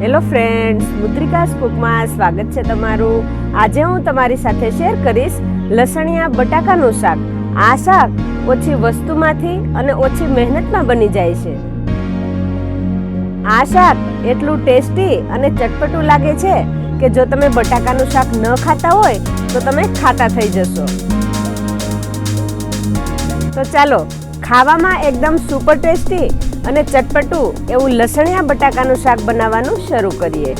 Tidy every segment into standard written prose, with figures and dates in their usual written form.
Hello friends, મુદ્રિકા કુકમાં સ્વાગત છે તમારું। આજે હું તમારી સાથે શેર કરીશ લસણિયા બટાકાનું શાક। આ શાક ઓછી વસ્તુમાંથી અને ઓછી મહેનતમાં બની જાય છે। આ શાક એટલું ટેસ્ટી અને ચટપટું લાગે છે કે જો તમે બટાકાનું શાક ન ખાતા હોય તો તમે ખાતા થઈ જશો। તો ચાલો ખાવામાં એકદમ સુપર ટેસ્ટી અને ચટપટું એવું લસણિયા બટાકાનું શાક બનાવવાનું શરૂ કરીએ।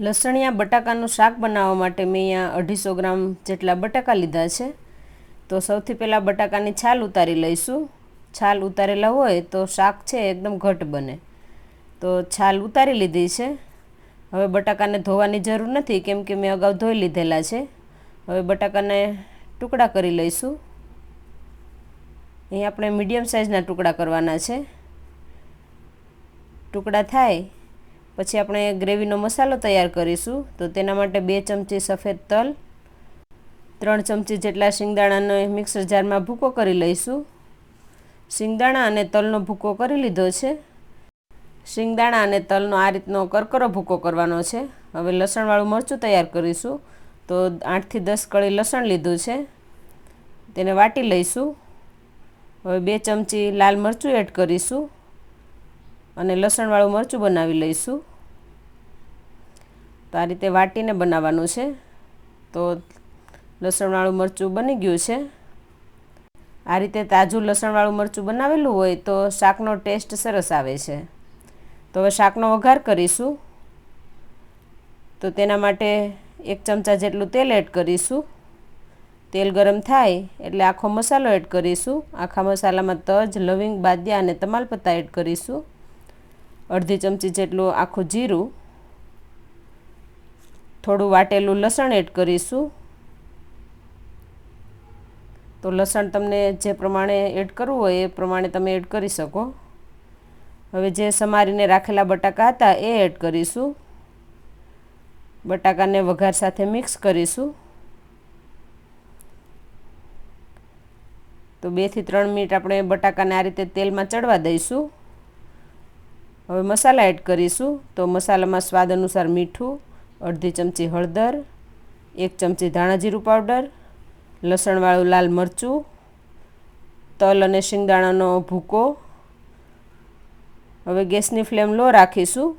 લસણિયા બટાકાનું શાક બનાવવા માટે મેં અહીંયા 250 ગ્રામ જેટલા બટાકા લીધા છે। તો સૌથી પહેલાં બટાકાની છાલ ઉતારી લઈશું। છાલ ઉતારેલા હોય તો શાક છે એકદમ ઘટ બને। તો છાલ ઉતારી લીધી છે। હવે બટાકાને ધોવાની જરૂર નથી કેમ કે મેં અગાઉ ધોઈ લીધેલા છે। હવે બટાકાને ટુકડા કરી લઈશું। અહીં આપણે મીડિયમ સાઇઝના ટુકડા કરવાના છે। ટુકડા થાય પછી આપણે ગ્રેવીનો મસાલો તૈયાર કરીશું। તો તેના માટે 2 ચમચી સફેદ તલ, 3 ચમચી જેટલા શિંગદાણાનો મિક્સર જારમાં ભૂકો કરી લઈશું। શિંગદાણા અને તલનો ભૂકો કરી લીધો છે। શિંગદાણા અને તલનો આ રીતનો કરકરો ભૂકો કરવાનો છે। હવે લસણવાળું મરચું તૈયાર કરીશું। તો 8 થી 10 કળી લસણ લીધું છે, તેને વાટી લઈશું। હવે 2 ચમચી લાલ મરચું એડ કરીશું અને લસણવાળું મરચું બનાવી લઈશું। તો આ રીતે વાટીને બનાવવાનું છે। તો લસણવાળું મરચું બની ગયું છે। આ રીતે તાજું લસણવાળું મરચું બનાવેલું હોય તો શાકનો ટેસ્ટ સરસ આવે છે। તો હવે શાકનો વઘાર કરીશું। તો તેના માટે 1 ચમચા જેટલું તેલ એડ કરીશું। તેલ ગરમ થાય એટલે આખો મસાલો એડ કરીશું। આખા મસાલામાં તજ, લવિંગ, બાદિયા અને તમાલપત્તા એડ કરીશું। અડધી ચમચી જેટલું આખું જીરું, થોડું વાટેલું લસણ એડ કરીશું। તો લસણ તમને જે પ્રમાણે એડ કરવું હોય એ પ્રમાણે તમે એડ કરી શકો। હવે જે સમારીને રાખેલા બટાકા હતા એ એડ કરીશું। બટાકાને વઘાર સાથે મિક્સ કરીશું। તો 2 થી 3 મિનિટ આપણે બટાકાને આ રીતે તેલમાં ચડવા દઈશું। હવે મસાલા એડ કરીશું। તો મસાલામાં સ્વાદ અનુસાર મીઠું, અડધી ચમચી હળદર, 1 ચમચી ધાણા જીરું પાવડર, લસણવાળું લાલ મરચું, તલ અને શિંગદાણાનો ભૂકો। હવે ગેસની ફ્લેમ લો રાખીશું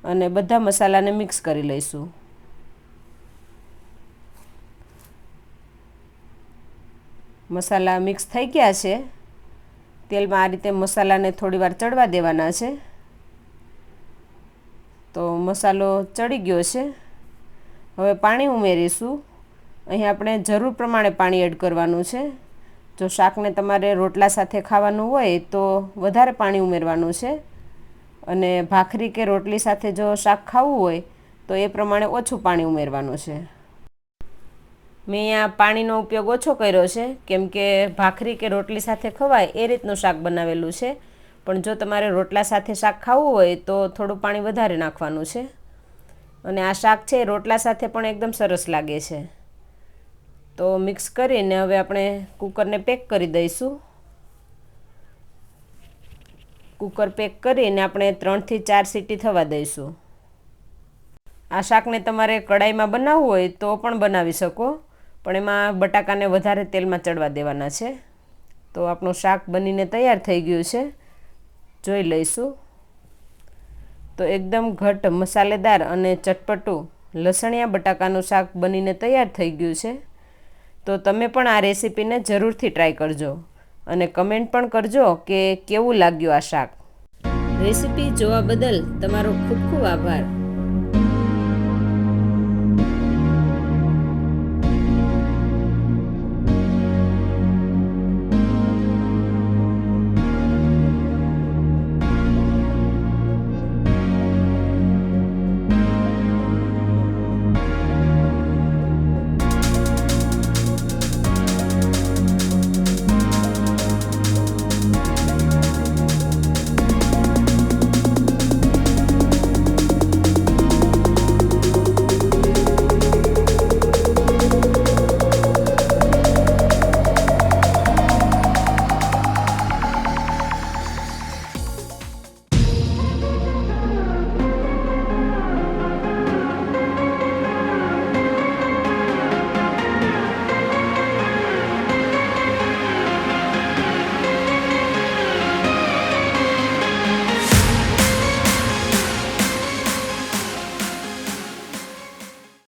અને બધા મસાલાને મિક્સ કરી લઈશું। મસાલા મિક્સ થઈ ગયા છે। તેલમાં આ રીતે મસાલાને થોડીવાર ચડવા દેવાના છે। તો મસાલો ચડી ગયો છે। હવે પાણી ઉમેરીશું। અહીં આપણે જરૂર પ્રમાણે પાણી એડ કરવાનું છે। જો શાકને તમારે રોટલા સાથે ખાવાનું હોય તો વધારે પાણી ઉમેરવાનું છે અને ભાખરી કે રોટલી સાથે જો શાક ખાવું હોય તો એ પ્રમાણે ઓછું પાણી ઉમેરવાનું છે। મેં અહીંયા પાણીનો ઉપયોગ ઓછો કર્યો છે કેમ કે ભાખરી કે રોટલી સાથે ખવાય એ રીતનું શાક બનાવેલું છે। પણ જો તમારે રોટલા સાથે શાક ખાવું હોય તો થોડું પાણી વધારે નાખવાનું છે। અને આ શાક છે રોટલા સાથે પણ એકદમ સરસ લાગે છે। તો મિક્સ કરીને હવે આપણે કુકરને પેક કરી દઈશું। કુકર પેક કરીને આપણે 3 થી 4 સીટી થવા દઈશું। આ શાકને તમારે કડાઈમાં બનાવવું હોય તો પણ બનાવી શકો, પણ એમાં બટાકાને વધારે તેલમાં ચડવા દેવાના છે। તો આપણું શાક બનીને તૈયાર થઈ ગયું છે, જોઈ લઈશું। તો એકદમ ઘટ મસાલેદાર અને ચટપટું લસણિયા બટાકાનું શાક બનીને તૈયાર થઈ ગયું છે। તો તમે પણ આ રેસીપીને જરૂરથી ટ્રાય કરજો અને કમેન્ટ પણ કરજો કે કેવું લાગ્યું આ શાક। રેસીપી જોવા બદલ તમારો ખૂબ ખૂબ આભાર।